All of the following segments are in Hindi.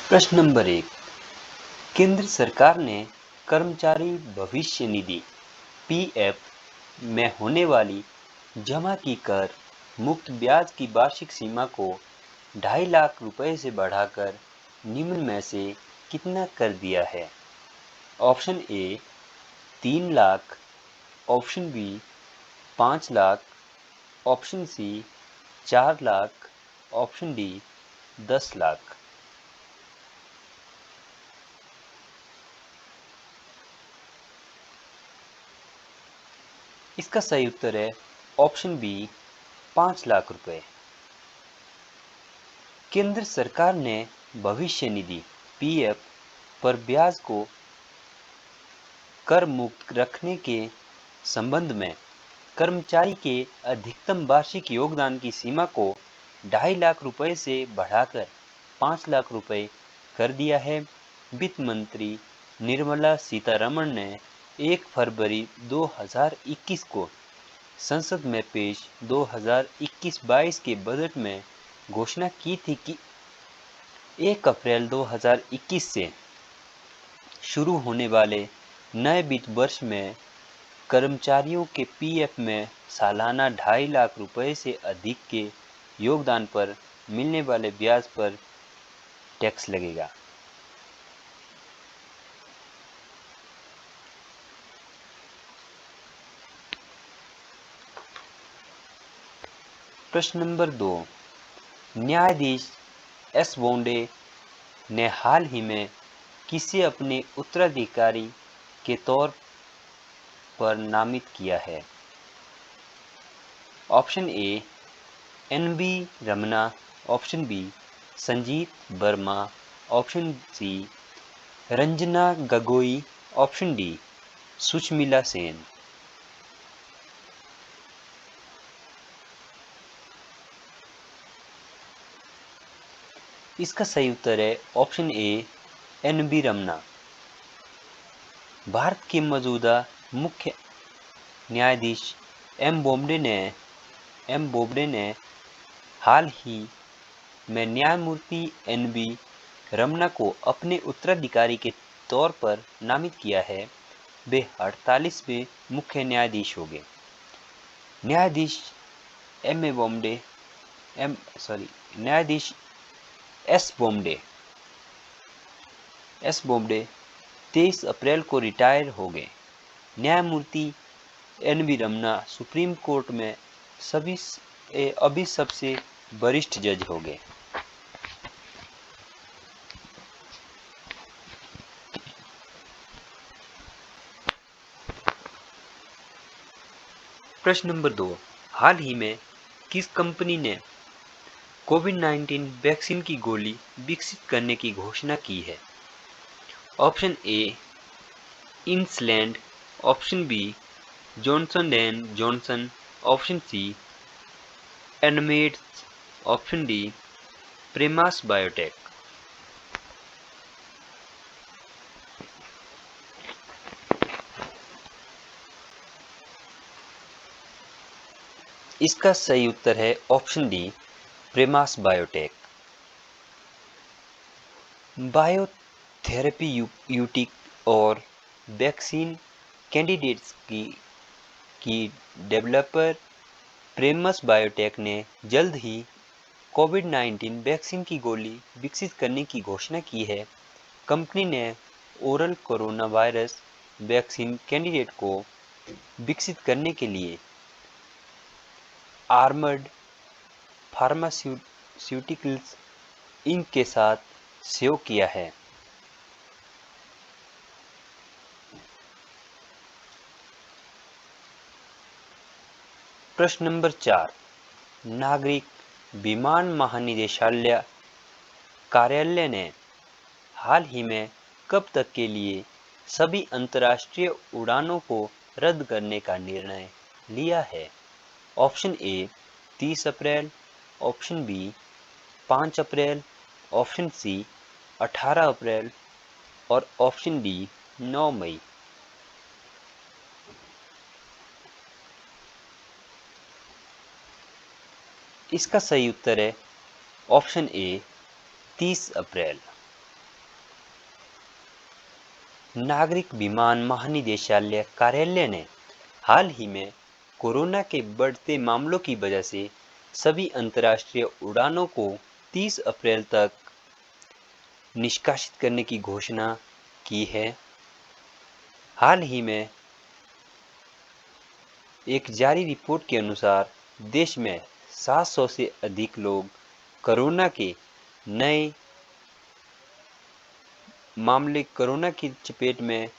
प्रश्न नंबर 1। केंद्र सरकार ने कर्मचारी भविष्य निधि (पीएफ) में होने वाली जमा की कर मुक्त ब्याज की वार्षिक सीमा को 2.5 लाख रुपए से बढ़ाकर निम्न में से कितना कर दिया है? Option A 3 lakh, option B 5 lakh, option C 4 lakh, option D 10 lakh. इसका सही उत्तर है ऑप्शन बी 5 लाख रुपए। केंद्र सरकार ने भविष्य निधि (पीएफ) पर ब्याज को कर मुक्त रखने के संबंध में कर्मचारी के अधिकतम वार्षिक योगदान की सीमा को 2.5 लाख रुपए से बढ़ाकर 5 लाख रुपए कर दिया है। वित्त मंत्री निर्मला सीतारमण ने 1 फरवरी 2021 को संसद में पेश 2021-22 के बजट में घोषणा की थी कि 1 अप्रैल 2021 से शुरू होने वाले नए वित्त वर्ष में कर्मचारियों के पीएफ में सालाना 2.5 लाख रुपए से अधिक के योगदान पर मिलने वाले ब्याज पर टैक्स लगेगा। प्रश्न नंबर 2। न्यायाधीश एस बोबडे ने हाल ही में किसे अपने उत्तराधिकारी के तौर पर नामित किया है? Option A N B. Ramanna, option B Sanjeet Verma, option C Ranjana Gogoi, option D Sushmita Sen. इसका सही उत्तर है option A N B. Ramanna. Bharat के मौजूदा मुख्य न्यायाधीश एम बोबडे ने हाल ही में न्यायमूर्ति एन.बी. रमन्ना को अपने उत्तराधिकारी के तौर पर नामित किया है। वे 48वें मुख्य न्यायाधीश होंगे। न्यायाधीश न्यायाधीश एस बोबडे 23 अप्रैल को रिटायर हो गए। न्यायमूर्ति एन.बी. रमन्ना सुप्रीम कोर्ट में अभी सबसे वरिष्ठ जज हो गए। प्रश्न नंबर 2। हाल ही में किस कंपनी ने कोविड-19 वैक्सीन की गोली विकसित करने की घोषणा की है? ऑप्शन ए इंसलैंड, option B Johnson and Johnson, option C एडमेट्स, ऑप्शन डी प्रेमास बायोटेक। इसका सही उत्तर है option D Premas biotech. Biotherapeutic और वैक्सीन कैंडिडेट्स की डेवलपर प्रेमस बायोटेक ने जल्द ही कोविड-19 वैक्सीन की गोली विकसित करने की घोषणा की है। कंपनी ने oral corona virus vaccine candidate को विकसित करने के लिए आर्मर्ड फार्मास्यूटिकल्स इंक के साथ सहयोग किया है। प्रश्न नंबर 4। नागरिक विमान महानिदेशालय कार्यालय ने हाल ही में कब तक के लिए सभी अंतर्राष्ट्रीय उड़ानों को रद्द करने का निर्णय लिया है? Option A 30 April, option B 5 April, option C 18 April और ऑप्शन डी 9 मई। इसका सही उत्तर है ऑप्शन ए 30 अप्रैल। नागरिक विमान महानिदेशालय कार्यालय ने हाल ही में कोरोना के बढ़ते मामलों की वजह से सभी अंतर्राष्ट्रीय उड़ानों को 30 अप्रैल तक निष्कासित करने की घोषणा की है। हाल ही में एक जारी रिपोर्ट के अनुसार देश में 700 से अधिक लोग कोरोना की चपेट में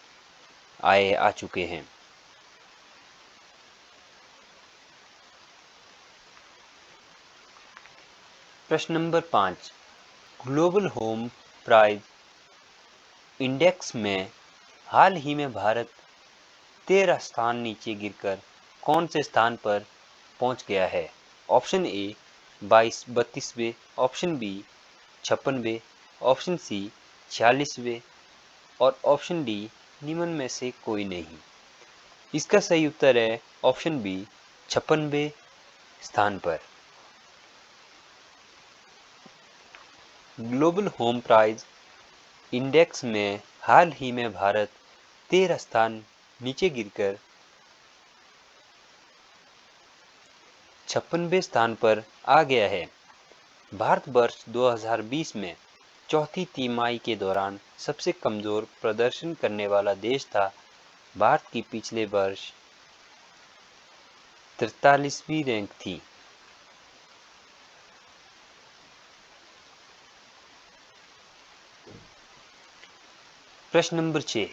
आ चुके हैं। प्रश्न number 5, global home price index में हाल ही में भारत 13 स्थान नीचे गिरकर कौन से स्थान पर पहुंच गया है? ऑप्शन ए 32वें, ऑप्शन बी 56वें, ऑप्शन सी 46वें और ऑप्शन डी निम्न में से कोई नहीं। इसका सही उत्तर है ऑप्शन बी 56वें स्थान पर। ग्लोबल होम प्राइस इंडेक्स में हाल ही में भारत 13 स्थान नीचे गिरकर 56वें स्थान पर आ गया है। भारतवर्ष 2020 में चौथी तिमाही के दौरान सबसे कमजोर प्रदर्शन करने वाला देश था। भारत की पिछले वर्ष 43वीं रैंक थी। प्रश्न नंबर 6,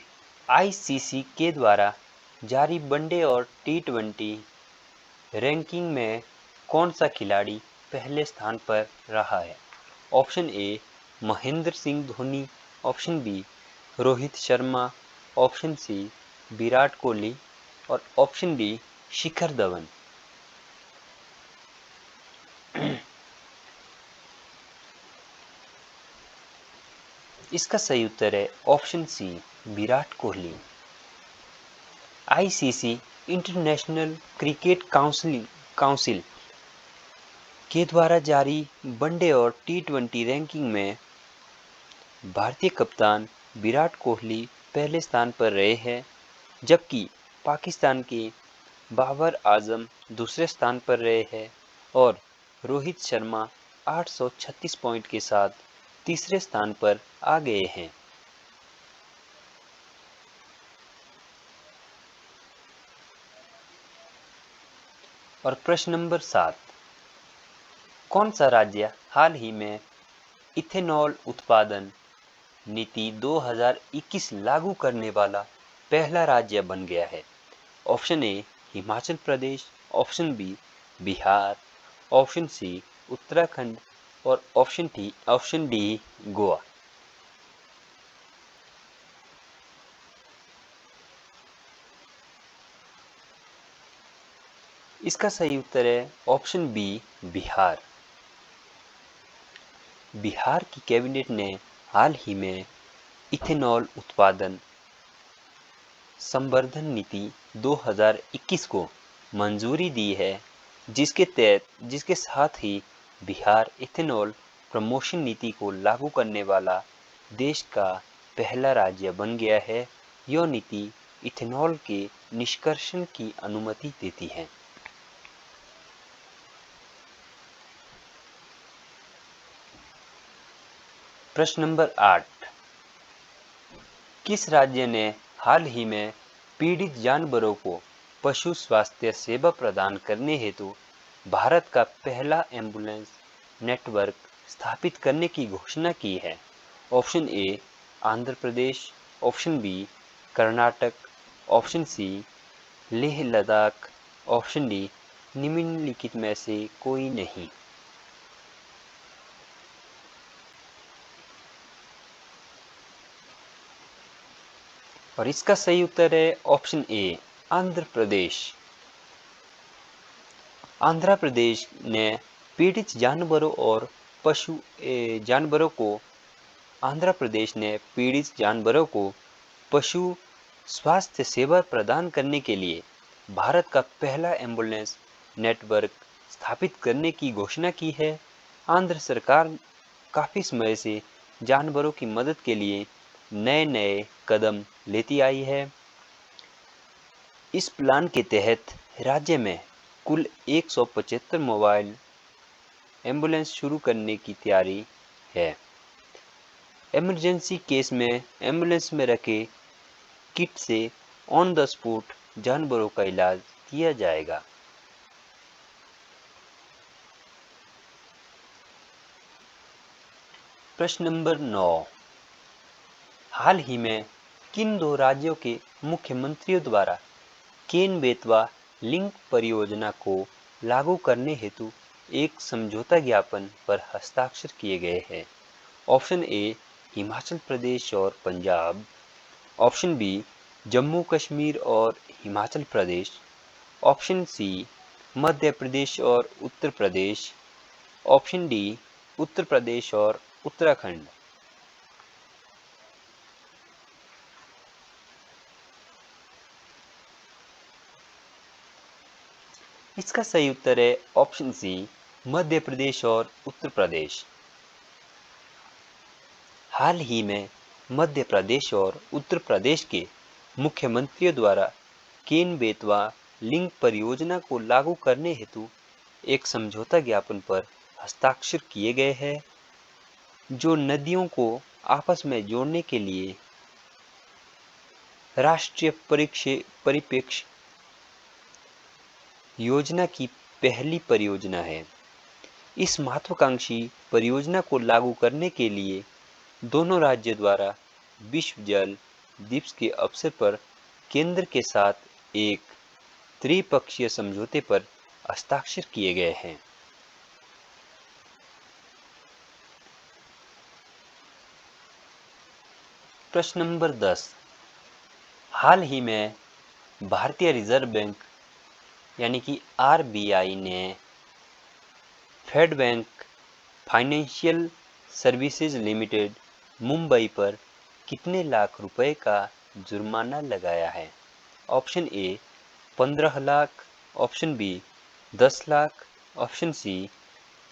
आईसीसी के द्वारा जारी वनडे और टी20 रैंकिंग में कौन सा खिलाड़ी पहले स्थान पर रहा है? Option A Mahendra Singh Dhoni, option B Rohit Sharma, option C Virat Kohli और ऑप्शन डी शिखर धवन। इसका सही उत्तर है option C Virat Kohli. ICC International Cricket Council के द्वारा जारी वनडे और टी20 रैंकिंग में भारतीय कप्तान विराट कोहली पहले स्थान पर रहे हैं, जबकि पाकिस्तान के बाबर आजम दूसरे स्थान पर रहे हैं और रोहित शर्मा 836 पॉइंट के साथ तीसरे स्थान पर आ गए हैं। और प्रश्न नंबर 7, कौन सा राज्य हाल ही में इथेनॉल उत्पादन नीति 2021 लागू करने वाला पहला राज्य बन गया है? Option A Himachal Pradesh, option B Bihar, option C Uttarakhand और ऑप्शन डी गोवा। इसका सही उत्तर है ऑप्शन बी बिहार। बिहार की कैबिनेट ने हाल ही में इथेनॉल उत्पादन संवर्धन नीति 2021 को मंजूरी दी है, जिसके साथ ही बिहार इथेनॉल प्रमोशन नीति को लागू करने वाला देश का पहला राज्य बन गया है। यह नीति इथेनॉल के निष्कर्षण की अनुमति देती है। प्रश्न नंबर 8, किस राज्य ने हाल ही में पीड़ित जानवरों को पशु स्वास्थ्य सेवा प्रदान करने हेतु भारत का पहला एम्बुलेंस नेटवर्क स्थापित करने की घोषणा की है? Option A Andhra Pradesh, option B Karnataka, option C Leh Ladakh, option D निम्नलिखित में से कोई नहीं। और इसका सही उत्तर है ऑप्शन ए आंध्र प्रदेश। आंध्र प्रदेश ने पीड़ित जानवरों और पशु स्वास्थ्य सेवा प्रदान करने के लिए भारत का पहला एम्बुलेंस नेटवर्क स्थापित करने की घोषणा की है। आंध्र सरकार काफ़ी समय से जानवरों की मदद के लिए नए नए कदम लेती आई है। इस प्लान के तहत राज्य में कुल 175 मोबाइल एम्बुलेंस शुरू करने की तैयारी है। इमरजेंसी केस में एम्बुलेंस में रखे किट से ऑन द स्पॉट जानवरों का इलाज किया जाएगा। प्रश्न नंबर 9, हाल ही में किन दो राज्यों के मुख्यमंत्रियों द्वारा केन बेतवा लिंक परियोजना को लागू करने हेतु एक समझौता ज्ञापन पर हस्ताक्षर किए गए हैं? ऑप्शन ए हिमाचल प्रदेश और पंजाब, ऑप्शन बी जम्मू कश्मीर और हिमाचल प्रदेश, ऑप्शन सी मध्य प्रदेश और उत्तर प्रदेश, ऑप्शन डी उत्तर प्रदेश और उत्तराखंड। इसका सही उत्तर है ऑप्शन सी मध्य प्रदेश और उत्तर प्रदेश। हाल ही में मध्य प्रदेश और उत्तर प्रदेश के मुख्यमंत्रियों द्वारा केन बेतवा लिंक परियोजना को लागू करने हेतु एक समझौता ज्ञापन पर हस्ताक्षर किए गए हैं, जो नदियों को आपस में जोड़ने के लिए राष्ट्रीय परिप्रेक्ष्य योजना की पहली परियोजना है। इस महत्वाकांक्षी परियोजना को लागू करने के लिए दोनों राज्यों द्वारा विश्व जल दिवस के अवसर पर केंद्र के साथ एक त्रिपक्षीय समझौते पर हस्ताक्षर किए गए हैं। प्रश्न नंबर 10, हाल ही में भारतीय रिजर्व बैंक यानी कि आरबीआई ने Fed Bank Financial Services Limited Mumbai पर कितने लाख रुपए का जुर्माना लगाया है? Option A 15 lakh, option B 10 lakh, option C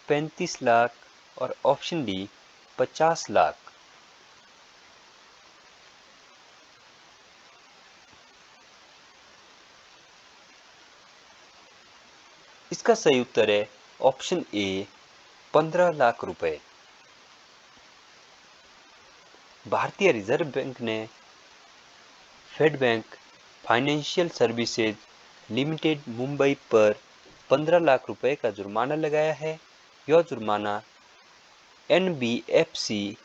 35 lakh और ऑप्शन डी 50 लाख। इसका सही उत्तर है ऑप्शन ए 15 लाख रुपए। भारतीय रिजर्व बैंक ने Fed Bank Financial Services Limited Mumbai पर 15 लाख रुपए का जुर्माना लगाया है। यह जुर्माना एनबीएफसी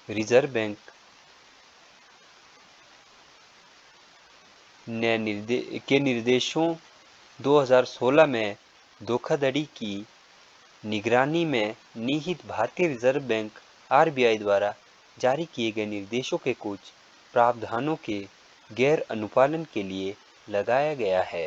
रिजर्व बैंक के निर्देशों 2016 में धोखाधड़ी की निगरानी में निहित भारतीय रिजर्व बैंक आरबीआई द्वारा जारी किए गए निर्देशों के कुछ प्रावधानों के गैर अनुपालन के लिए लगाया गया है।